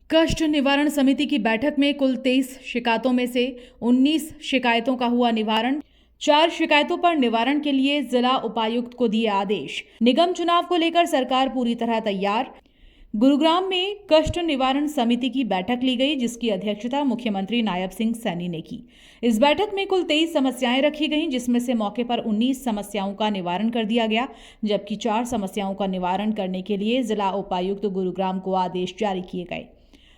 कष्ट निवारण समिति की बैठक में कुल 23 शिकायतों में से 19 शिकायतों का हुआ निवारण। 4 शिकायतों पर निवारण के लिए जिला उपायुक्त को दिए आदेश। निगम चुनाव को लेकर सरकार पूरी तरह तैयार। गुरुग्राम में कष्ट निवारण समिति की बैठक ली गई, जिसकी अध्यक्षता मुख्यमंत्री नायब सिंह सैनी ने की। इस बैठक में कुल 23 समस्याएं रखी गईं, जिसमें से मौके पर 19 समस्याओं का निवारण कर दिया गया, जबकि 4 समस्याओं का निवारण करने के लिए जिला उपायुक्त गुरुग्राम को आदेश जारी किए गए।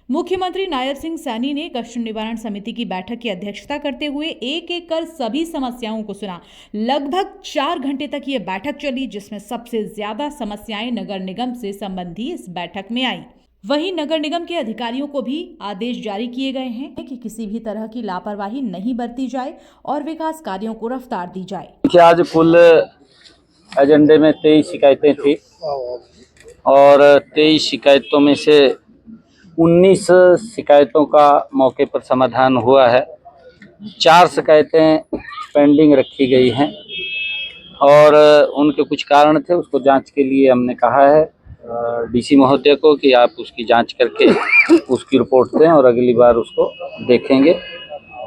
मुख्यमंत्री नायब सिंह सैनी ने कष्ट निवारण समिति की बैठक की अध्यक्षता करते हुए एक एक कर सभी समस्याओं को सुना। लगभग 4 घंटे तक ये बैठक चली, जिसमें सबसे ज्यादा समस्याएं नगर निगम से संबंधी इस बैठक में आई। वहीं नगर निगम के अधिकारियों को भी आदेश जारी किए गए हैं कि किसी भी तरह की लापरवाही नहीं बरती जाए और विकास कार्यों को रफ्तार दी जाए। आज कुल एजेंडे में 23 शिकायतें थी और 23 शिकायतों में से 19 शिकायतों का मौके पर समाधान हुआ है। 4 शिकायतें पेंडिंग रखी गई हैं और उनके कुछ कारण थे, उसको जांच के लिए हमने कहा है डीसी महोदय को कि आप उसकी जांच करके उसकी रिपोर्ट दें और अगली बार उसको देखेंगे।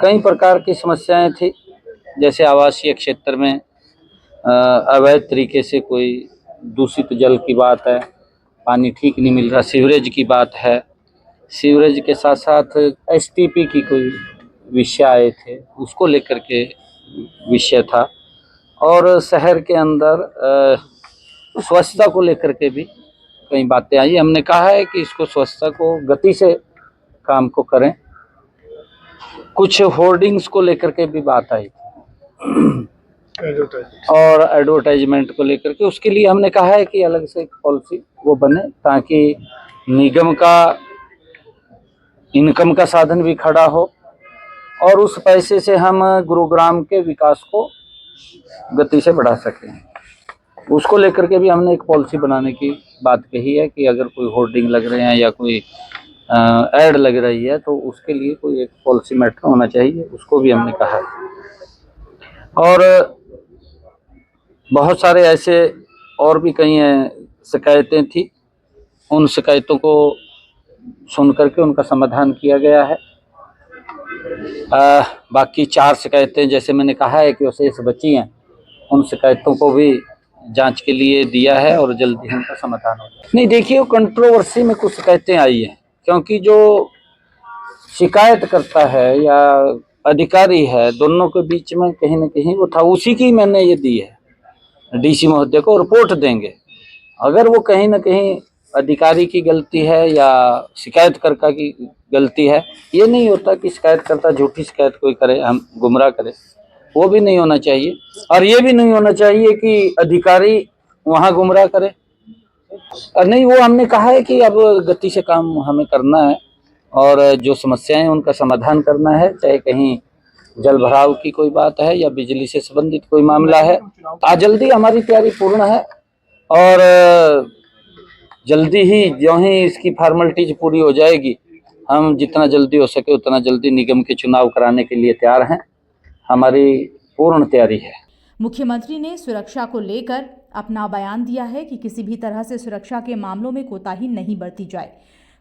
कई प्रकार की समस्याएं थी, जैसे आवासीय क्षेत्र में अवैध तरीके से कोई दूषित जल की बात है, पानी ठीक नहीं मिल रहा, सीवरेज की बात है, सीवरेज के साथ साथ एसटीपी की कोई विषय आए थे, उसको लेकर के विषय था, और शहर के अंदर स्वच्छता को लेकर के भी कई बातें आई। हमने कहा है कि इसको स्वच्छता को गति से काम को करें। कुछ होर्डिंग्स को लेकर के भी बात आई और एडवर्टाइजमेंट को लेकर के, उसके लिए हमने कहा है कि अलग से एक पॉलिसी वो बने ताकि निगम का इनकम का साधन भी खड़ा हो और उस पैसे से हम गुरुग्राम के विकास को गति से बढ़ा सकें। उसको लेकर के भी हमने एक पॉलिसी बनाने की बात कही है कि अगर कोई होर्डिंग लग रहे हैं या कोई ऐड लग रही है तो उसके लिए कोई एक पॉलिसी मैटर होना चाहिए, उसको भी हमने कहा है। और बहुत सारे ऐसे और भी कई शिकायतें थी, उन शिकायतों को सुन करके उनका समाधान किया गया है। बाकी 4 शिकायतें जैसे मैंने कहा है कि शेष बची हैं, उन शिकायतों को भी जांच के लिए दिया है और जल्दी उनका समाधान हो जाए। नहीं, देखिए, वो कंट्रोवर्सी में कुछ शिकायतें आई हैं, क्योंकि जो शिकायत करता है या अधिकारी है, दोनों के बीच में कहीं ना कहीं वो था, उसी की मैंने ये दी है डीसी महोदय को, रिपोर्ट देंगे। अगर वो कहीं ना कहीं अधिकारी की गलती है या शिकायतकर्ता की गलती है, ये नहीं होता कि शिकायतकर्ता झूठी शिकायत कोई करे, हम गुमराह करे, वो भी नहीं होना चाहिए। और ये भी नहीं होना चाहिए कि अधिकारी वहाँ गुमराह करे। नहीं, वो हमने कहा है कि अब गति से काम हमें करना है और जो समस्याएं उनका समाधान करना है, चाहे कहीं जल भराव की कोई बात है या बिजली से संबंधित कोई मामला है। आज जल्दी हमारी तैयारी पूर्ण है और जल्दी ही जो ही इसकी फॉर्मेलिटीज पूरी हो जाएगी, हम जितना जल्दी हो सके उतना जल्दी निगम के चुनाव कराने के लिए तैयार हैं। हमारी पूर्ण तैयारी है। मुख्यमंत्री ने सुरक्षा को लेकर अपना बयान दिया है कि किसी भी तरह से सुरक्षा के मामलों में कोताही नहीं बरती जाए।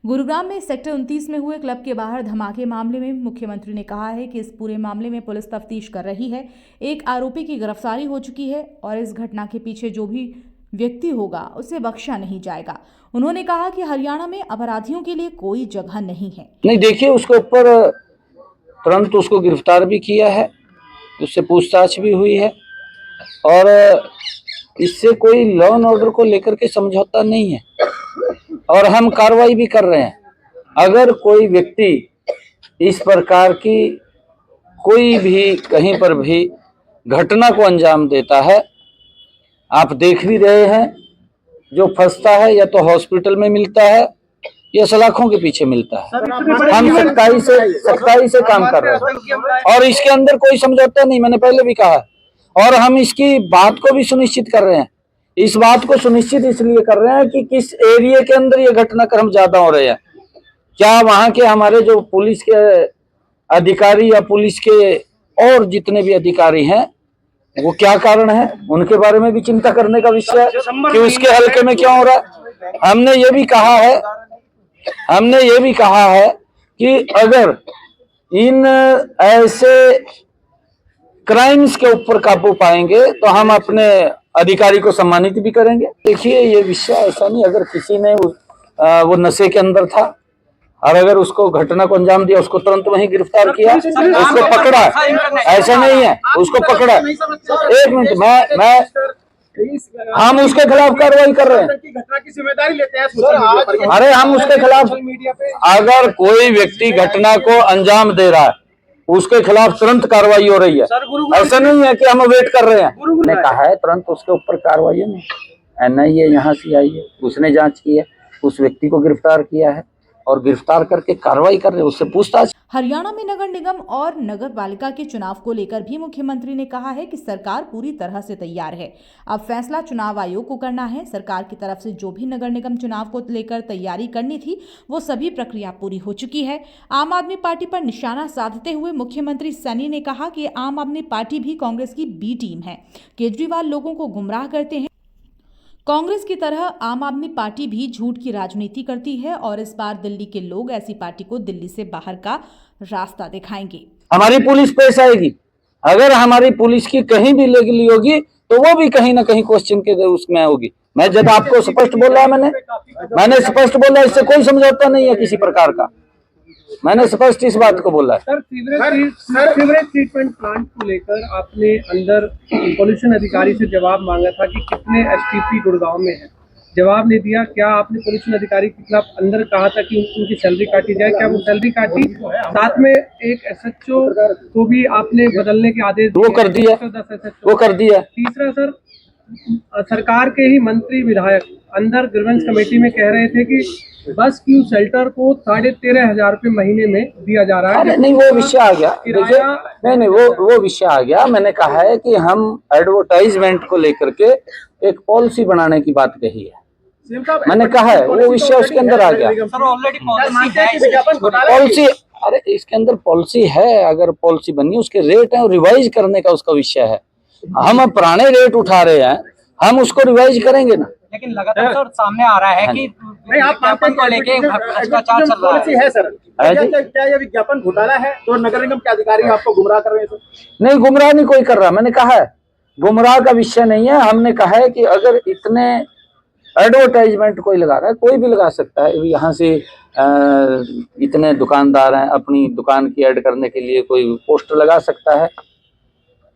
गुरुग्राम में सेक्टर 29 में हुए क्लब के बाहर धमाके मामले में मुख्यमंत्री ने कहा है कि इस पूरे मामले में पुलिस तफ्तीश कर रही है। एक आरोपी की गिरफ्तारी हो चुकी है और इस घटना के पीछे जो भी व्यक्ति होगा उसे बख्शा नहीं जाएगा। उन्होंने कहा कि हरियाणा में अपराधियों के लिए कोई जगह नहीं है। नहीं, देखिए, उसके ऊपर तुरंत उसको गिरफ्तार भी किया है, उससे पूछताछ भी हुई है और इससे कोई लॉ एंड ऑर्डर को लेकर के समझौता नहीं है और हम कार्रवाई भी कर रहे हैं। अगर कोई व्यक्ति इस प्रकार की कोई भी कहीं पर भी घटना को अंजाम देता है, आप देख भी रहे हैं, जो फंसता है या तो हॉस्पिटल में मिलता है या सलाखों के पीछे मिलता है। हम सख्ताई से काम कर रहे हैं और इसके अंदर कोई समझौता नहीं, मैंने पहले भी कहा। और हम इसकी बात को भी सुनिश्चित कर रहे हैं। इस बात को सुनिश्चित इसलिए कर रहे हैं कि किस एरिया के अंदर ये घटनाक्रम ज्यादा हो रहे हैं, क्या वहां के हमारे जो पुलिस के अधिकारी या पुलिस के और जितने भी अधिकारी हैं वो क्या कारण है, उनके बारे में भी चिंता करने का विषय है कि उसके हल्के में क्यों हो रहा है। हमने ये भी कहा है हमने ये भी कहा है कि अगर इन ऐसे क्राइम्स के ऊपर काबू पाएंगे तो हम अपने अधिकारी को सम्मानित भी करेंगे। देखिए, ये विषय ऐसा नहीं, अगर किसी ने वो नशे के अंदर था और अगर उसको घटना को अंजाम दिया, उसको तुरंत वहीं गिरफ्तार किया, उसको पकड़ा, ऐसा नहीं है, उसको पकड़ा। एक मिनट, मैं हम उसके खिलाफ कार्रवाई कर रहे हैं। घटना की जिम्मेदारी लेते हैं। अरे हम उसके खिलाफ, अगर कोई व्यक्ति घटना को अंजाम दे रहा है उसके खिलाफ तुरंत कार्रवाई हो रही है। ऐसा नहीं है कि हम वेट कर रहे हैं। मैंने कहा है तुरंत उसके ऊपर कार्रवाई है। NIA यहाँ से आई है, उसने जांच की है, उस व्यक्ति को गिरफ्तार किया है और गिरफ्तार करके कार्रवाई कर रहे हैं, उससे पूछताछ। हरियाणा में नगर निगम और नगर पालिका के चुनाव को लेकर भी मुख्यमंत्री ने कहा है कि सरकार पूरी तरह से तैयार है। अब फैसला चुनाव आयोग को करना है। सरकार की तरफ से जो भी नगर निगम चुनाव को लेकर तैयारी करनी थी वो सभी प्रक्रिया पूरी हो चुकी है। आम आदमी पार्टी पर निशाना साधते हुए मुख्यमंत्री सैनी ने कहा कि आम आदमी पार्टी भी कांग्रेस की बी टीम है। केजरीवाल लोगों को गुमराह करते हैं। कांग्रेस की तरह आम आदमी पार्टी भी झूठ की राजनीति करती है और इस बार दिल्ली के लोग ऐसी पार्टी को दिल्ली से बाहर का रास्ता दिखाएंगे। हमारी पुलिस पेश आएगी, अगर हमारी पुलिस की कहीं भी लेगली होगी तो वो भी कहीं ना कहीं क्वेश्चन के उसमें होगी। मैं जब आपको स्पष्ट बोला, मैंने स्पष्ट बोला, इससे कोई समझौता नहीं है किसी प्रकार का। मैंने स्पष्ट इस बात को बोला है। सर, सीवरेज ट्रीटमेंट प्लांट को लेकर आपने अंदर पोल्यूशन अधिकारी से जवाब मांगा था कि कितने STP गुड़गांव में है, जवाब नहीं दिया। क्या आपने पोल्यूशन अधिकारी के खिलाफ अंदर कहा था कि उनकी सैलरी काटी जाए? क्या वो सैलरी काटी? साथ में एक SHO को भी आपने बदलने के आदेश वो कर दिया, वो कर दिया। तीसरा सर, सरकार के ही मंत्री विधायक अंदर ग्रीवेंस कमेटी में कह रहे थे कि बस क्यू शेल्टर को 13,500 रुपये महीने में दिया जा रहा है। अरे नहीं, वो विषय आ गया। देखिए, नहीं, वो विषय आ गया। मैंने कहा है कि हम एडवर्टाइजमेंट को लेकर के एक पॉलिसी बनाने की बात कही है। मैंने कहा है, वो विषय उसके अंदर आ गया। पॉलिसी, अरे इसके अंदर पॉलिसी है, अगर पॉलिसी बनी, उसके रेट है और रिवाइज करने का उसका विषय है। हम पुराने रेट उठा रहे हैं, हम उसको रिवाइज करेंगे ना। लेकिन लगातार सर सामने आ रहा है कि विज्ञापन को लेके भ्रष्टाचार चल रहा है सर। क्या ये विज्ञापन घोटाला है तो नगर निगम के अधिकारी आपको गुमराह कर रहे हैं? नहीं, गुमराह नहीं कोई कर रहा। मैंने कहा है गुमराह का विषय नहीं है। हमने कहा है कि अगर इतने एडवर्टाइजमेंट कोई लगा रहा है, कोई भी लगा सकता है। यहाँ से इतने दुकानदार हैं, अपनी दुकान की ऐड करने के लिए कोई पोस्टर लगा सकता है,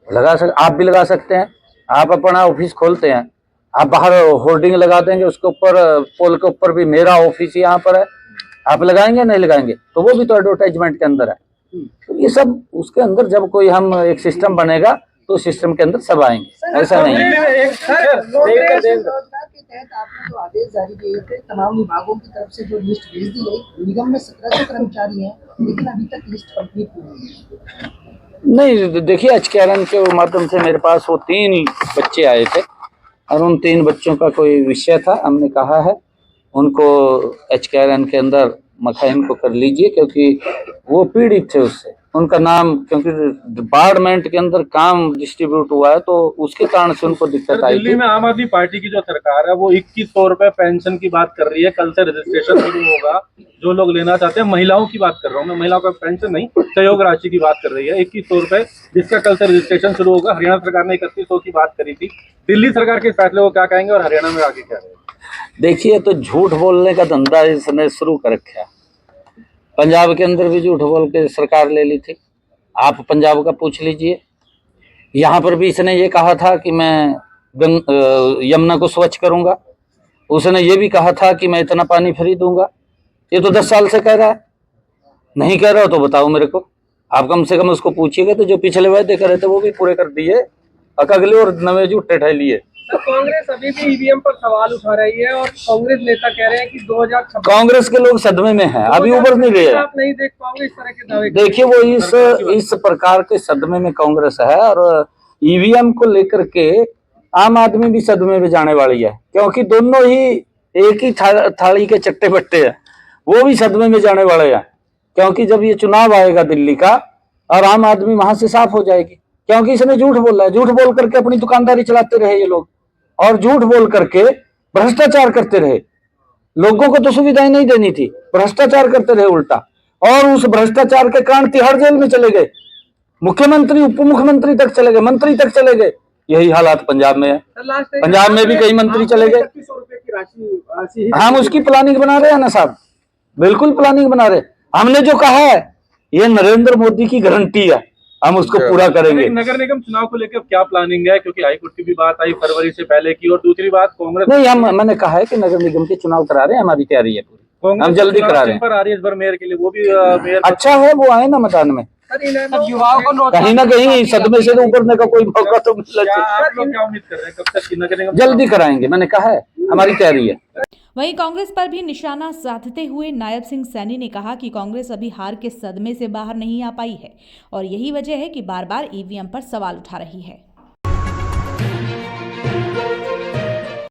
आप भी लगा सकते हैं। आप अपना ऑफिस खोलते हैं, आप बाहर होर्डिंग लगा देंगे, उसके ऊपर पोल के ऊपर भी मेरा ऑफिस यहाँ पर है, आप लगाएंगे नहीं लगाएंगे? तो वो भी तो एडवर्टाइजमेंट के अंदर है। तो ये सब उसके अंदर, जब कोई हम एक सिस्टम बनेगा तो सिस्टम के अंदर सब आएंगे, ऐसा नहीं है। आपने जो आदेश जारी किए थे, तमाम विभागों की तरफ से जो लिस्ट भेज दी गई, निगम में 1700 कर्मचारी हैं, लेकिन अभी तक लिस्ट कंप्लीट नहीं है। नहीं, देखिए, HKRN के माध्यम से मेरे पास वो 3 बच्चे आए थे और उन 3 बच्चों का कोई विषय था। हमने कहा है उनको HKRN के अंदर मखाइन को कर लीजिए, क्योंकि वो पीड़ित थे उससे। उनका नाम, क्योंकि डिपार्टमेंट के अंदर काम डिस्ट्रीब्यूट हुआ है तो उसके कारण से उनको दिक्कत आई। दिल्ली में आम आदमी पार्टी की जो सरकार है वो 2100 रुपए पेंशन की बात कर रही है। कल से रजिस्ट्रेशन शुरू होगा, जो लोग लेना चाहते हैं। महिलाओं की बात कर रहा हूँ मैं, महिलाओं का पेंशन नहीं, सहयोग राशि की बात कर रही है। 2100 रुपए, जिसका कल से रजिस्ट्रेशन शुरू होगा। हरियाणा सरकार ने 3100 की बात करी थी। दिल्ली सरकार के फैसले को क्या कहेंगे और हरियाणा में आगे क्या रहेगा? देखिए, तो झूठ बोलने का धंधा इसने शुरू कर रखा है। पंजाब के अंदर भी झूठ बोल के सरकार ले ली थी, आप पंजाब का पूछ लीजिए। यहाँ पर भी इसने ये कहा था कि मैं यमुना को स्वच्छ करूंगा। उसने ये भी कहा था कि मैं इतना पानी फ्री दूंगा। ये तो 10 साल से कह रहा है। नहीं कह रहा हो तो बताओ मेरे को। आप कम से कम उसको पूछिएगा तो जो पिछले वायदे करे थे वो भी पूरे कर दिए, अगले और नवे झूठे ठह लिए। कांग्रेस अभी भी EVM पर सवाल उठा रही है और कांग्रेस नेता कह रहे हैं कि 2026 कांग्रेस के लोग सदमे में हैं, अभी उबर नहीं रहे। आप नहीं देख पाओगे इस तरह के दावे? देखिए, वो इस प्रकार के सदमे में कांग्रेस है और EVM को लेकर के आम आदमी भी सदमे में जाने वाली है, क्योंकि दोनों ही एक ही थाली के चट्टे बट्टे हैं। वो भी सदमे में जाने वाले हैं, क्योंकि जब ये चुनाव आएगा दिल्ली का और आम आदमी वहां से साफ हो जाएगी, क्योंकि इसने झूठ बोला है। झूठ बोल करके अपनी दुकानदारी चलाते रहे ये लोग और झूठ बोल करके भ्रष्टाचार करते रहे। लोगों को तो सुविधाएं नहीं देनी थी, भ्रष्टाचार करते रहे उल्टा, और उस भ्रष्टाचार के कारण तिहाड़ जेल में चले गए, मुख्यमंत्री उप मुख्यमंत्री तक चले गए, मंत्री तक चले गए। यही हालात पंजाब में है। पंजाब में भी कई मंत्री चले गए। 3100 रुपए की राशि हम उसकी प्लानिंग बना रहे हैं ना साहब, बिल्कुल प्लानिंग बना रहे। हमने जो कहा है ये नरेंद्र मोदी की गारंटी है, हम उसको पूरा करेंगे। नगर निगम चुनाव को लेकर क्या प्लानिंग है, क्योंकि हाईकोर्ट की भी बात आई फरवरी से पहले की, और दूसरी बात कांग्रेस नहीं, मैंने कहा है कि नगर निगम के चुनाव करा रहे हैं, हमारी तैयारी है पूरी, हम जल्दी करा रहे हैं। पर आ रही है इस बार मेयर के लिए, वो भी मेयर अच्छा है वो आए ना मैदान में, युवाओं को कहीं ना कहीं सदमे से उबरने का कोई मौका तो मिलना चाहिए। आप लोग क्या उम्मीद कर रहे हैं कब तक नगर निगम जल्दी कराएंगे, मैंने कहा है हमारी तैयारी है। वहीं कांग्रेस पर भी निशाना साधते हुए नायब सिंह सैनी ने कहा कि कांग्रेस अभी हार के सदमे से बाहर नहीं आ पाई है और यही वजह है कि बार बार ईवीएम पर सवाल उठा रही है।